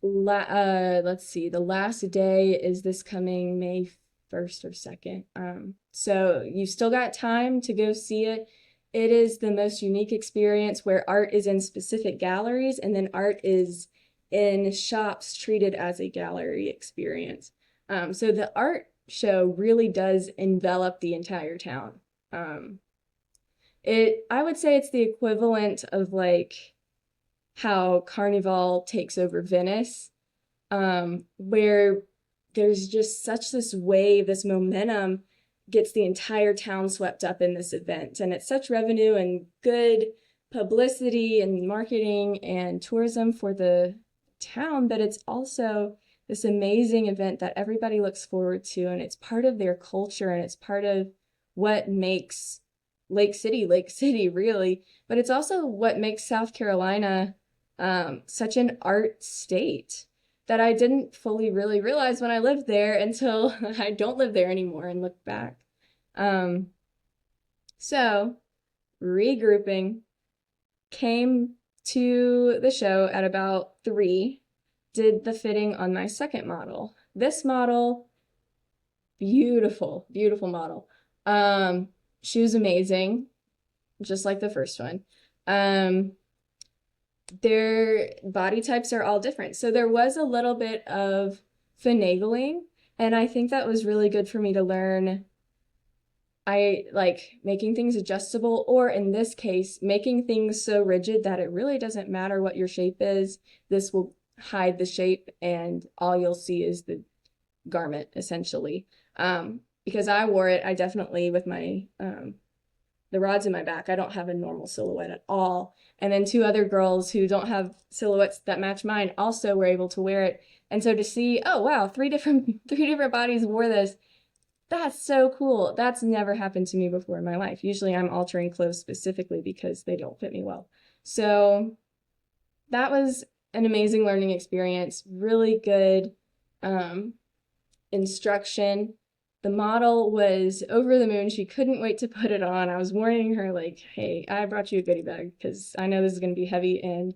Let's see, the last day is this coming May 1st or 2nd. So you've still got time to go see it. It is the most unique experience where art is in specific galleries and then art is in shops treated as a gallery experience. So the art show really does envelop the entire town. I would say it's the equivalent of like how Carnival takes over Venice, where there's just such this wave, this momentum gets the entire town swept up in this event. And it's such revenue and good publicity and marketing and tourism for the town, but it's also this amazing event that everybody looks forward to. And it's part of their culture and it's part of what makes Lake City, really. But it's also what makes South Carolina such an art state that I didn't fully really realize when I lived there until I don't live there anymore and look back. So regrouping, came to the show at about 3, did the fitting on my second model. This model, beautiful, beautiful model. She was amazing, just like the first one. Their body types are all different. So there was a little bit of finagling, and I think that was really good for me to learn. I like making things adjustable, or in this case, making things so rigid that it really doesn't matter what your shape is. This will hide the shape, and all you'll see is the garment, essentially. Because I wore it, I definitely, with my the rods in my back, I don't have a normal silhouette at all. And then 2 other girls who don't have silhouettes that match mine also were able to wear it. And so to see, oh wow, 3 different bodies wore this, that's so cool. That's never happened to me before in my life. Usually I'm altering clothes specifically because they don't fit me well. So that was an amazing learning experience, really good instruction. The model was over the moon. She couldn't wait to put it on. I was warning her, like, hey, I brought you a goodie bag because I know this is going to be heavy and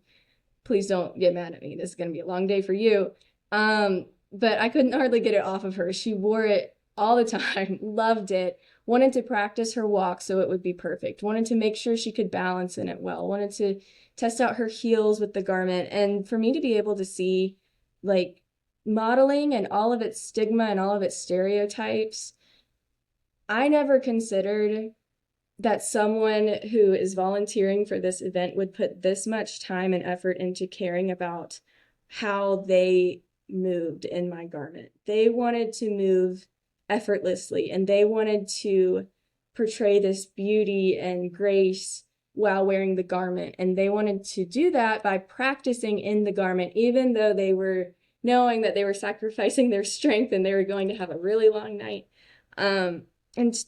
please don't get mad at me. This is going to be a long day for you. But I couldn't hardly get it off of her. She wore it all the time, loved it, wanted to practice her walk so it would be perfect, wanted to make sure she could balance in it well, wanted to test out her heels with the garment. And for me to be able to see, like, modeling and all of its stigma and all of its stereotypes, I never considered that someone who is volunteering for this event would put this much time and effort into caring about how they moved in my garment. They wanted to move effortlessly and they wanted to portray this beauty and grace while wearing the garment. And they wanted to do that by practicing in the garment, even though they were knowing that they were sacrificing their strength and they were going to have a really long night. And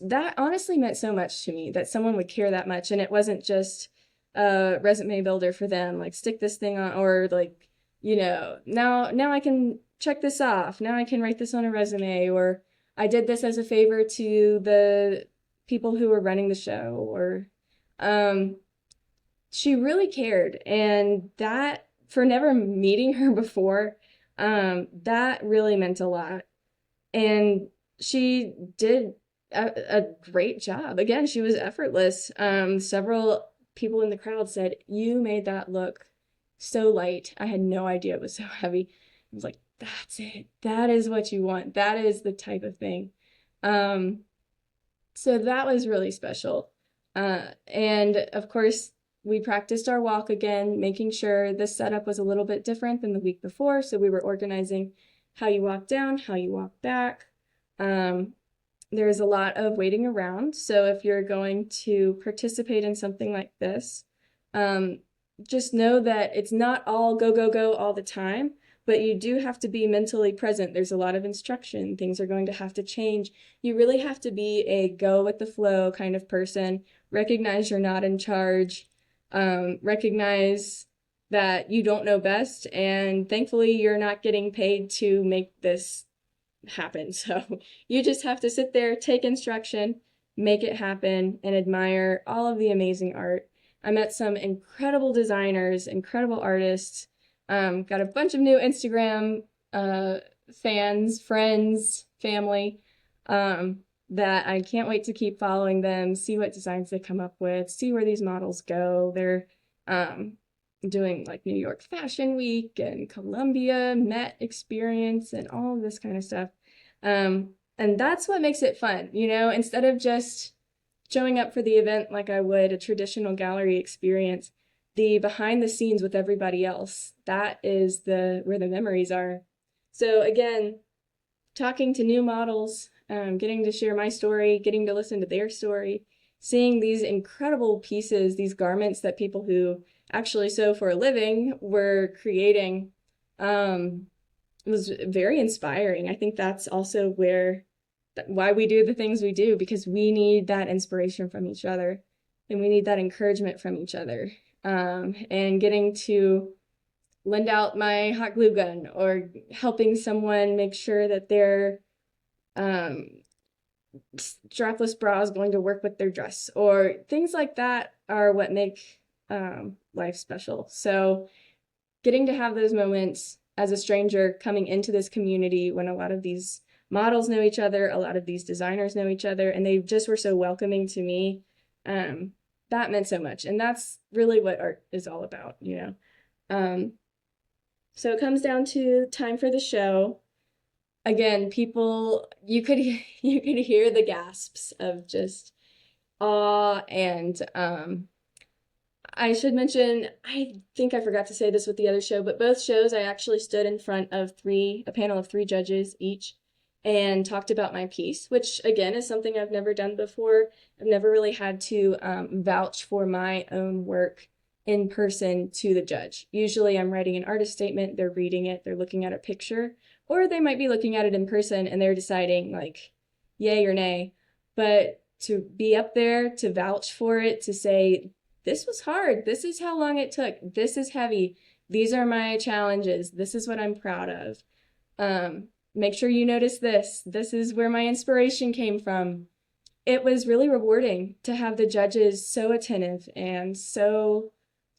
that honestly meant so much to me, that someone would care that much. And it wasn't just a resume builder for them, like stick this thing on, or like, you know, now I can check this off. Now I can write this on a resume, or I did this as a favor to the people who were running the show, or she really cared. And that, for never meeting her before, that really meant a lot. And she did a great job. Again, she was effortless. Several people in the crowd said, you made that look so light. I had no idea it was so heavy. I was like, that's it. That is what you want. That is the type of thing. So that was really special. And of course, we practiced our walk again, making sure the setup was a little bit different than the week before. So we were organizing how you walk down, how you walk back. There's a lot of waiting around. So if you're going to participate in something like this, just know that it's not all go, go, go all the time, but you do have to be mentally present. There's a lot of instruction. Things are going to have to change. You really have to be a go with the flow kind of person. Recognize you're not in charge. Recognize that you don't know best, and thankfully you're not getting paid to make this happen. So you just have to sit there, take instruction, make it happen, and admire all of the amazing art. I met some incredible designers, incredible artists, got a bunch of new Instagram fans, friends, family, that I can't wait to keep following them, see what designs they come up with, see where these models go. They're doing like New York Fashion Week and Columbia Met Experience and all of this kind of stuff. And that's what makes it fun, you know, instead of just showing up for the event like I would a traditional gallery experience, the behind the scenes with everybody else, that is where the memories are. So again, talking to new models, getting to share my story, getting to listen to their story, seeing these incredible pieces, these garments that people who actually sew for a living were creating, was very inspiring. I think that's also why we do the things we do, because we need that inspiration from each other and we need that encouragement from each other. And getting to lend out my hot glue gun or helping someone make sure that their strapless bra is going to work with their dress, or things like that are what make life special. So getting to have those moments as a stranger coming into this community when a lot of these models know each other, a lot of these designers know each other, and they just were so welcoming to me, that meant so much. And that's really what art is all about, you know. So it comes down to time for the show. Again, people, you could hear the gasps of just awe. And I should mention, I think I forgot to say this with the other show, but both shows I actually stood in front of a panel of 3 judges each and talked about my piece, which again is something I've never done before. I've never really had to vouch for my own work in person to the judge. Usually I'm writing an artist statement, they're reading it, they're looking at a picture, or they might be looking at it in person and they're deciding like yay or nay. But to be up there, to vouch for it, to say, this was hard, this is how long it took, this is heavy, these are my challenges, this is what I'm proud of. Make sure you notice this is where my inspiration came from. It was really rewarding to have the judges so attentive and so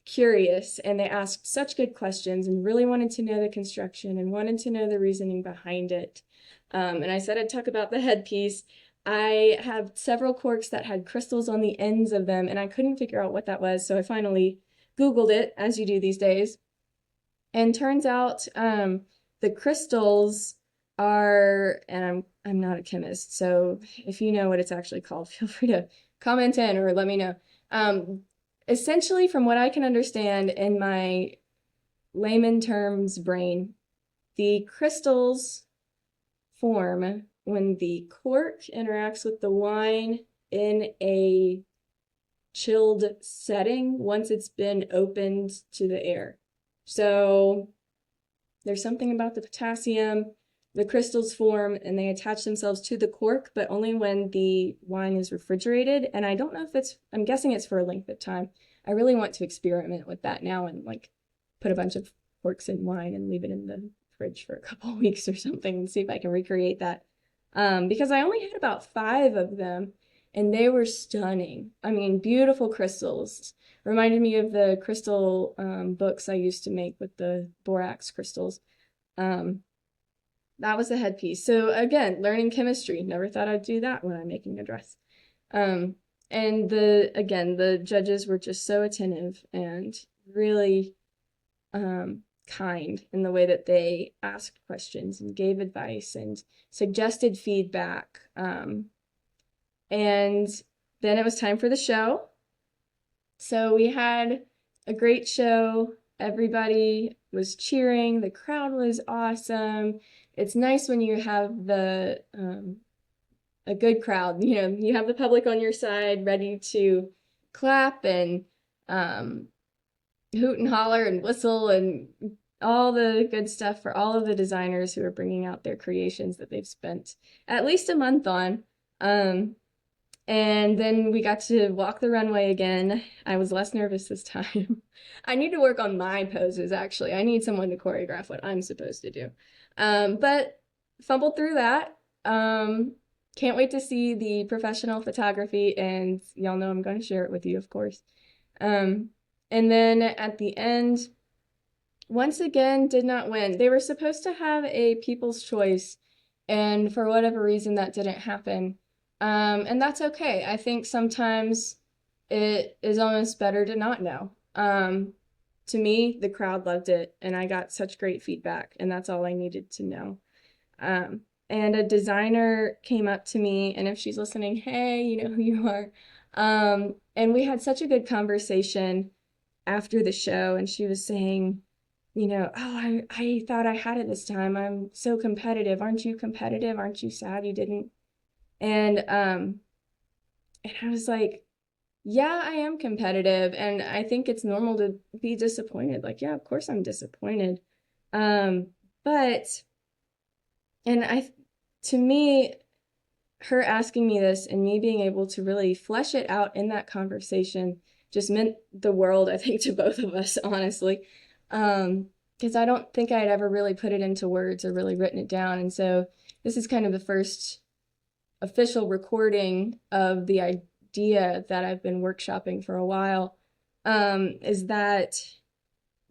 curious, and they asked such good questions and really wanted to know the construction and wanted to know the reasoning behind it. And I said I'd talk about the headpiece. I have several corks that had crystals on the ends of them, and I couldn't figure out what that was, so I finally Googled it, as you do these days. And turns out the crystals are, and I'm not a chemist, so if you know what it's actually called, feel free to comment in or let me know. Essentially, from what I can understand in my layman terms brain, the crystals form when the cork interacts with the wine in a chilled setting once it's been opened to the air. So there's something about the potassium, the crystals form and they attach themselves to the cork, but only when the wine is refrigerated. And I don't know if I'm guessing it's for a length of time. I really want to experiment with that now and like put a bunch of corks in wine and leave it in the fridge for a couple of weeks or something and see if I can recreate that. Because I only had about 5 of them and they were stunning. I mean, beautiful crystals. Reminded me of the crystal books I used to make with the borax crystals. That was the headpiece. So again, learning chemistry. Never thought I'd do that when I'm making a dress. And the judges were just so attentive and really kind in the way that they asked questions and gave advice and suggested feedback. And then it was time for the show. So we had a great show. Everybody was cheering. The crowd was awesome. It's nice when you have a good crowd. You know, you have the public on your side ready to clap and hoot and holler and whistle and all the good stuff for all of the designers who are bringing out their creations that they've spent at least a month on. And then we got to walk the runway again. I was less nervous this time. I need to work on my poses, actually. I need someone to choreograph what I'm supposed to do. But fumbled through that. Can't wait to see the professional photography, and y'all know I'm going to share it with you, of course. And then at the end, once again, did not win. They were supposed to have a People's Choice, and for whatever reason, that didn't happen. And that's okay. I think sometimes it is almost better to not know. To me, the crowd loved it, and I got such great feedback, and that's all I needed to know. And a designer came up to me, and if she's listening, hey, you know who you are. And we had such a good conversation after the show, and she was saying, I thought I had it this time. I'm so competitive. Aren't you competitive? Aren't you sad you didn't? And I was like, yeah, I am competitive, and I think it's normal to be disappointed. Like, yeah, of course I'm disappointed. Um, but and I to me, her asking me this and me being able to really flesh it out in that conversation just meant the world, I think, to both of us, honestly. Because I don't think I had ever really put it into words or really written it down. And so this is kind of the first official recording of the idea that I've been workshopping for a while, is that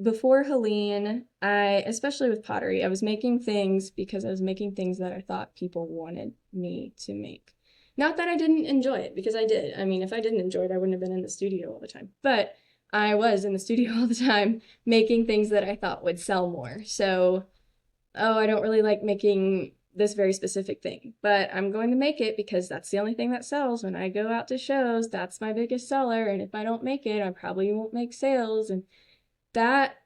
before Helene, especially with pottery, I was making things because I was making things that I thought people wanted me to make. Not that I didn't enjoy it, because I did. I mean, if I didn't enjoy it, I wouldn't have been in the studio all the time. But I was in the studio all the time making things that I thought would sell more. So, I don't really like making this very specific thing, but I'm going to make it because that's the only thing that sells. When I go out to shows, that's my biggest seller. And if I don't make it, I probably won't make sales. And that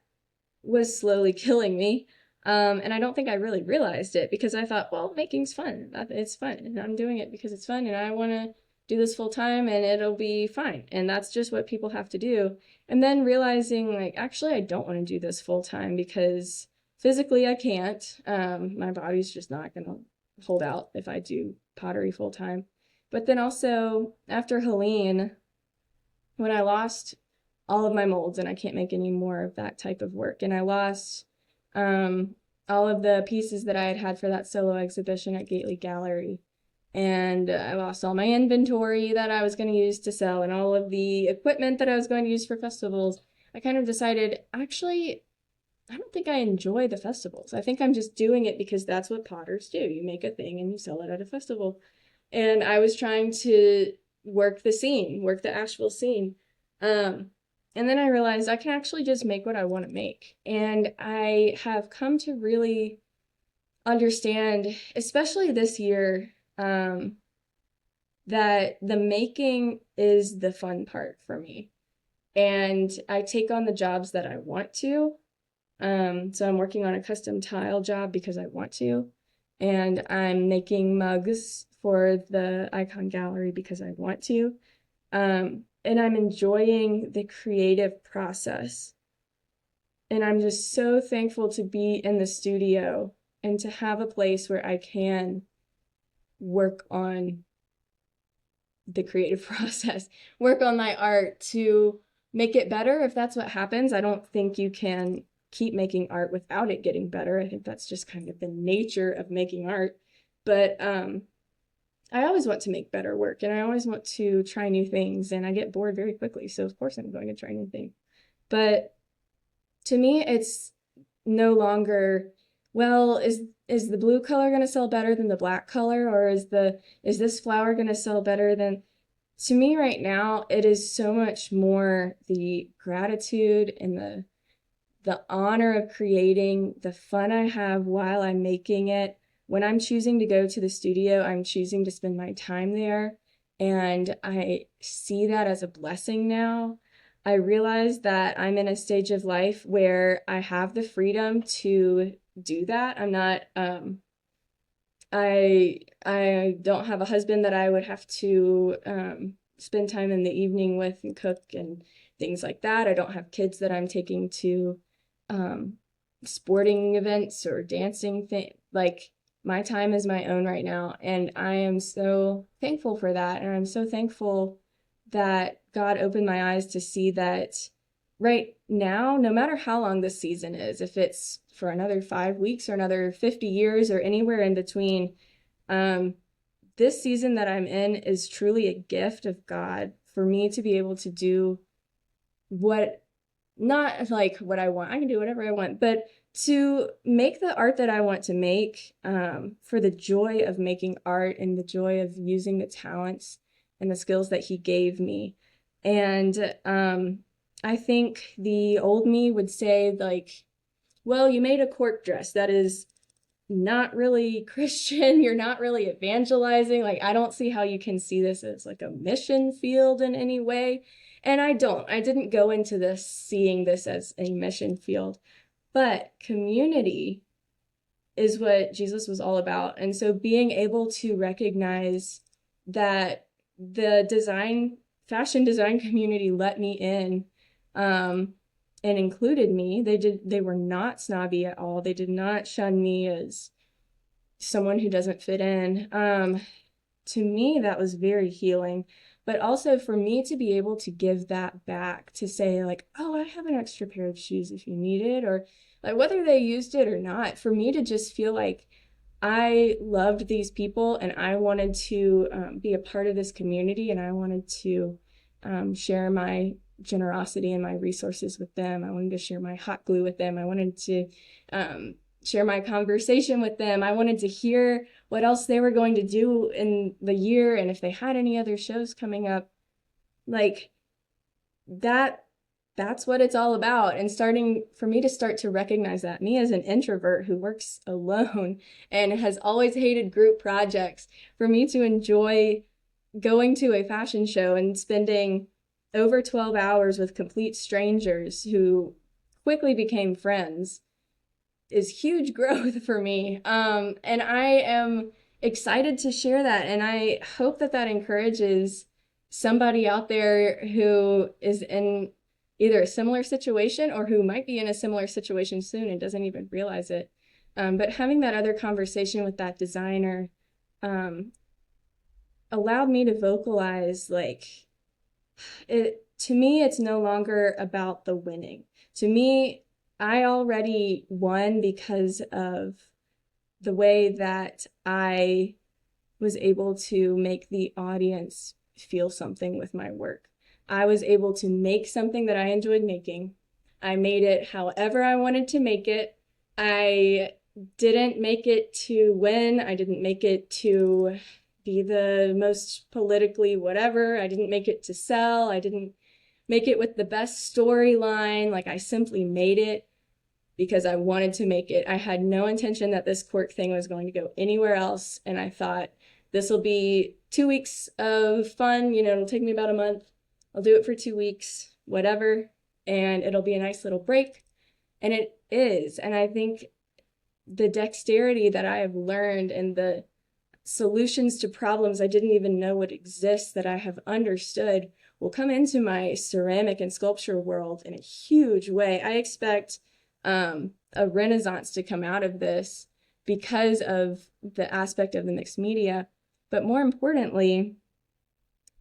was slowly killing me. And I don't think I really realized it because I thought, well, making's fun. It's fun. And I'm doing it because it's fun and I want to do this full time and it'll be fine. And that's just what people have to do. And then realizing, like, actually, I don't want to do this full time because physically I can't. My body's just not going to hold out if I do pottery full time. But then also, after Helene, when I lost all of my molds and I can't make any more of that type of work. And I lost all of the pieces that I had had for that solo exhibition at Gately Gallery. And I lost all my inventory that I was going to use to sell and all of the equipment that I was going to use for festivals. I kind of decided, actually, I don't think I enjoy the festivals. I think I'm just doing it because that's what potters do. You make a thing and you sell it at a festival. And I was trying to work the Asheville scene. And then I realized I can actually just make what I want to make. And I have come to really understand, especially this year, that the making is the fun part for me. And I take on the jobs that I want to. So I'm working on a custom tile job because I want to. And I'm making mugs for the Icon Gallery because I want to. And I'm enjoying the creative process. And I'm just so thankful to be in the studio and to have a place where I can work on the creative process, work on my art to make it better if that's what happens. I don't think you can keep making art without it getting better. I think that's just kind of the nature of making art. But I always want to make better work and I always want to try new things and I get bored very quickly. So of course I'm going to try new things. But to me, it's no longer, well, is the blue color going to sell better than the black color? Or is this flower going to sell better than, to me right now, it is so much more the gratitude and the honor of creating, the fun I have while I'm making it. When I'm choosing to go to the studio, I'm choosing to spend my time there. And I see that as a blessing now. I realize that I'm in a stage of life where I have the freedom to do that. I'm not, I don't have a husband that I would have to spend time in the evening with and cook and things like that. I don't have kids that I'm taking to sporting events or dancing thing. Like, my time is my own right now, and I am so thankful for that. And I'm so thankful that God opened my eyes to see that right now, no matter how long this season is, if it's for another 5 weeks or another 50 years or anywhere in between, this season that I'm in is truly a gift of God for me to be able to do what, not like what I want. I can do whatever I want, but to make the art that I want to make, for the joy of making art and the joy of using the talents and the skills that he gave me. And I think the old me would say, like, well, you made a cork dress. That is not really Christian. You're not really evangelizing. Like, I don't see how you can see this as like a mission field in any way. And I don't. I didn't go into this seeing this as a mission field. But community is what Jesus was all about. And so being able to recognize that the fashion design community let me in, and included me. They were not snobby at all. They did not shun me as someone who doesn't fit in. To me, that was very healing. But also for me to be able to give that back, to say like, oh, I have an extra pair of shoes if you need it, or like whether they used it or not, for me to just feel like I loved these people and I wanted to be a part of this community, and I wanted to share my generosity and my resources with them. I wanted to share my hot glue with them. I wanted to share my conversation with them. I wanted to hear what else they were going to do in the year, and if they had any other shows coming up. Like that's what it's all about. And for me to start to recognize that, me as an introvert who works alone and has always hated group projects, for me to enjoy going to a fashion show and spending over 12 hours with complete strangers who quickly became friends is huge growth for me. And I am excited to share that. And I hope that that encourages somebody out there who is in either a similar situation or who might be in a similar situation soon and doesn't even realize it. But having that other conversation with that designer allowed me to vocalize, like, to me, it's no longer about the winning. To me, I already won because of the way that I was able to make the audience feel something with my work. I was able to make something that I enjoyed making. I made it however I wanted to make it. I didn't make it to win. I didn't make it to be the most politically whatever. I didn't make it to sell. I didn't make it with the best storyline. Like, I simply made it because I wanted to make it. I had no intention that this Cork thing was going to go anywhere else. And I thought, this will be 2 weeks of fun. It'll take me about a month. I'll do it for 2 weeks, whatever. And it'll be a nice little break. And it is. And I think the dexterity that I have learned and the solutions to problems I didn't even know would exist that I have understood will come into my ceramic and sculpture world in a huge way. I expect a renaissance to come out of this because of the aspect of the mixed media. But more importantly,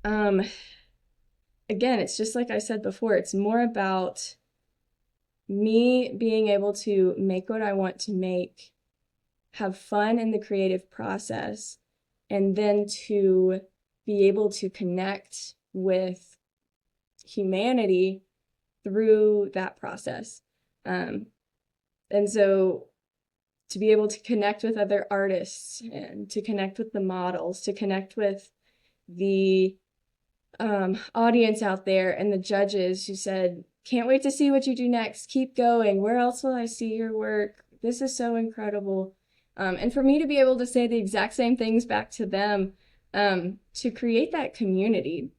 again, it's just like I said before, it's more about me being able to make what I want to make, have fun in the creative process, and then to be able to connect with humanity through that process. And so to be able to connect with other artists and to connect with the models, to connect with the audience out there and the judges who said, can't wait to see what you do next. Keep going. Where else will I see your work? This is so incredible. And for me to be able to say the exact same things back to them, to create that community,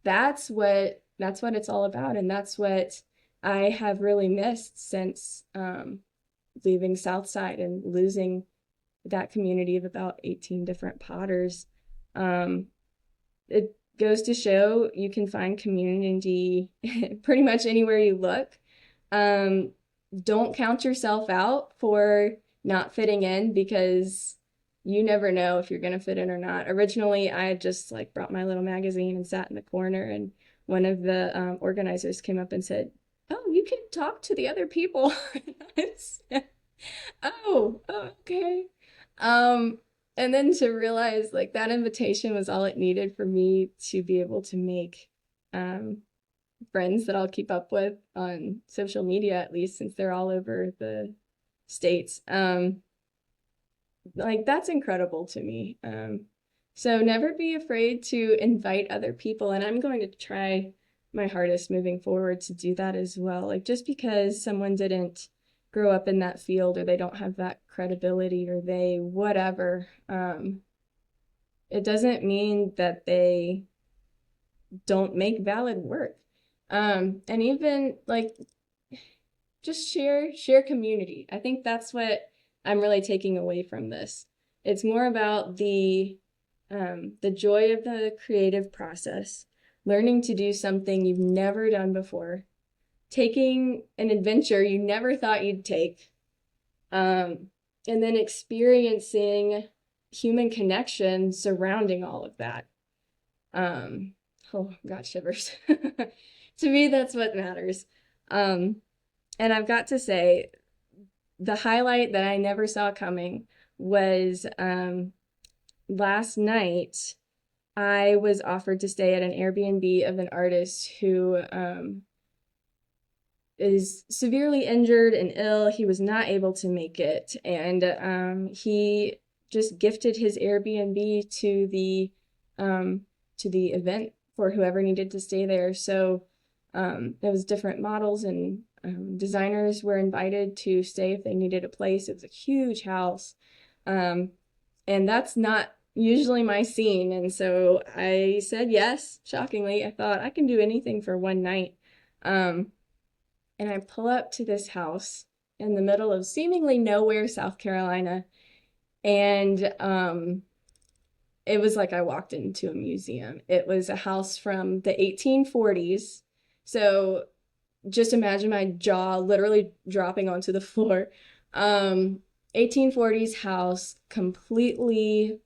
that's what it's all about. And that's what I have really missed since leaving Southside and losing that community of about 18 different potters. It goes to show you can find community pretty much anywhere you look. Don't count yourself out for not fitting in, because you never know if you're going to fit in or not. Originally, I had just like brought my little magazine and sat in the corner, and one of the organizers came up and said, "Oh, you can talk to the other people." I said, oh, okay. And then to realize like that invitation was all it needed for me to be able to make friends that I'll keep up with on social media, at least since they're all over the states. Like that's incredible to me. So never be afraid to invite other people, and I'm going to try my hardest moving forward to do that as well. Like just because someone didn't grow up in that field or they don't have that credibility or they whatever, it doesn't mean that they don't make valid work. And even like just share community. I think that's what I'm really taking away from this. It's more about the joy of the creative process, learning to do something you've never done before, taking an adventure you never thought you'd take, and then experiencing human connection surrounding all of that. Oh, got shivers. To me, that's what matters. And I've got to say, the highlight that I never saw coming was last night. I was offered to stay at an Airbnb of an artist who is severely injured and ill. He was not able to make it, and he just gifted his Airbnb to the event for whoever needed to stay there. So there was different models and designers were invited to stay if they needed a place. It was a huge house, and that's not usually my scene. And so I said yes. Shockingly, I thought I can do anything for one night. And I pull up to this house in the middle of seemingly nowhere, South Carolina, and it was like I walked into a museum. It was a house from the 1840s. So just imagine my jaw literally dropping onto the floor. 1840s house, completely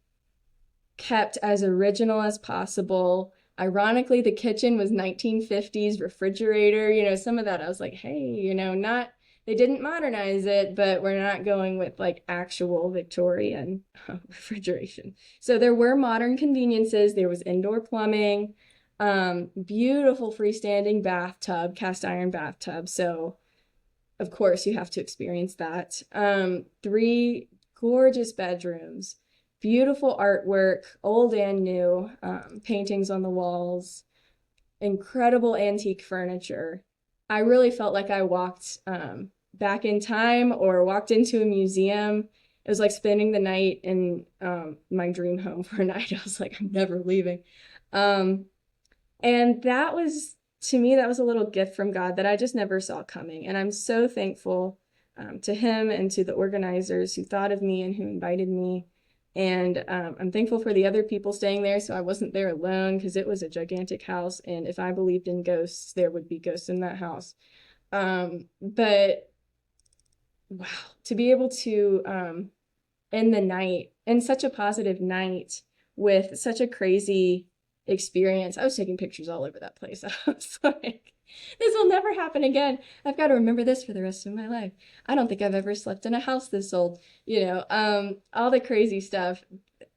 kept as original as possible. Ironically, the kitchen was 1950s refrigerator. You know, some of that I was like, hey, you know, not, they didn't modernize it, but we're not going with like actual Victorian refrigeration. So there were modern conveniences. There was indoor plumbing, beautiful freestanding bathtub, cast iron bathtub. So of course you have to experience that. 3 gorgeous bedrooms, beautiful artwork, old and new, paintings on the walls, incredible antique furniture. I really felt like I walked back in time or walked into a museum. It was like spending the night in my dream home for a night. I was like, I'm never leaving. And that was, to me, that was a little gift from God that I just never saw coming. And I'm so thankful to him and to the organizers who thought of me and who invited me. And I'm thankful for the other people staying there, so I wasn't there alone because it was a gigantic house. And if I believed in ghosts, there would be ghosts in that house. But wow, to be able to end the night, in such a positive night with such a crazy experience. I was taking pictures all over that place. I was like, this will never happen again. I've got to remember this for the rest of my life. I don't think I've ever slept in a house this old, you know, all the crazy stuff.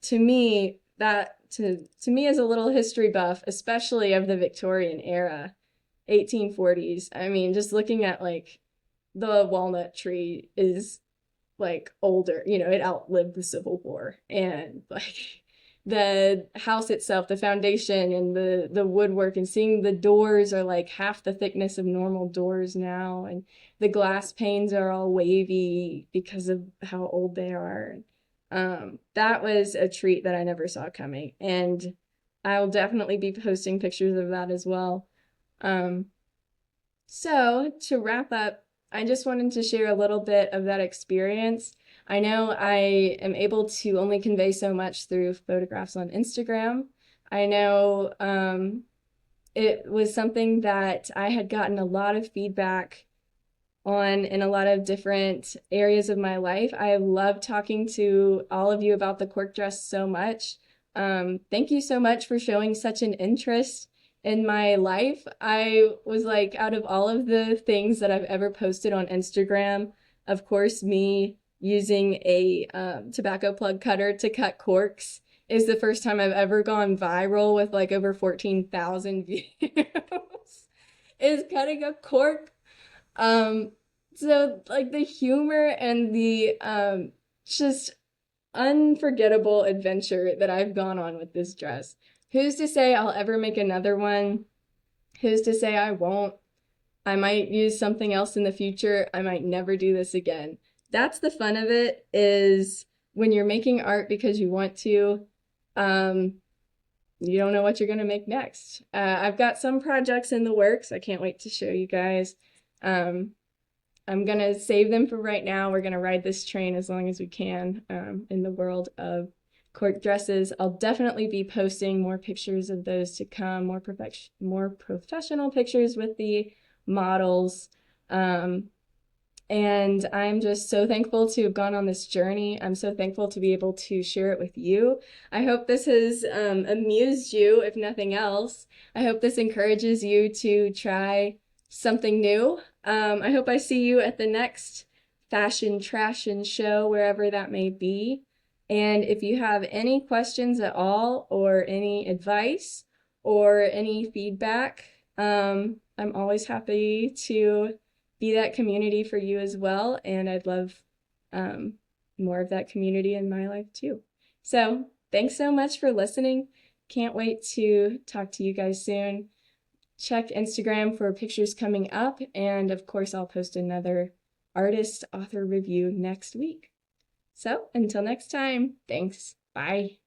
To me, to me as a little history buff, especially of the Victorian era, 1840s, I mean, just looking at like the walnut tree is like older, you know, it outlived the Civil War, and like the house itself, the foundation and the woodwork, and seeing the doors are like half the thickness of normal doors now, and the glass panes are all wavy because of how old they are. That was a treat that I never saw coming, and I'll definitely be posting pictures of that as well. So to wrap up, I just wanted to share a little bit of that experience. I know I am able to only convey so much through photographs on Instagram. I know it was something that I had gotten a lot of feedback on in a lot of different areas of my life. I love talking to all of you about the cork dress so much. Thank you so much for showing such an interest in my life. I was like, out of all of the things that I've ever posted on Instagram, of course, me using a tobacco plug cutter to cut corks is the first time I've ever gone viral with like over 14,000 views. is cutting a cork. So like the humor and the just unforgettable adventure that I've gone on with this dress. Who's to say I'll ever make another one? Who's to say I won't? I might use something else in the future. I might never do this again. That's the fun of it, is when you're making art because you want to, you don't know what you're going to make next. I've got some projects in the works. I can't wait to show you guys. I'm going to save them for right now. We're going to ride this train as long as we can in the world of cork dresses. I'll definitely be posting more pictures of those to come, more professional pictures with the models. And I'm just so thankful to have gone on this journey. I'm so thankful to be able to share it with you. I hope this has amused you, if nothing else. I hope this encourages you to try something new. I hope I see you at the next Fashion Trashion show, wherever that may be. And if you have any questions at all, or any advice, or any feedback, I'm always happy to be that community for you as well. And I'd love more of that community in my life too. So thanks so much for listening. Can't wait to talk to you guys soon. Check Instagram for pictures coming up. And of course, I'll post another artist author review next week. So until next time, thanks. Bye.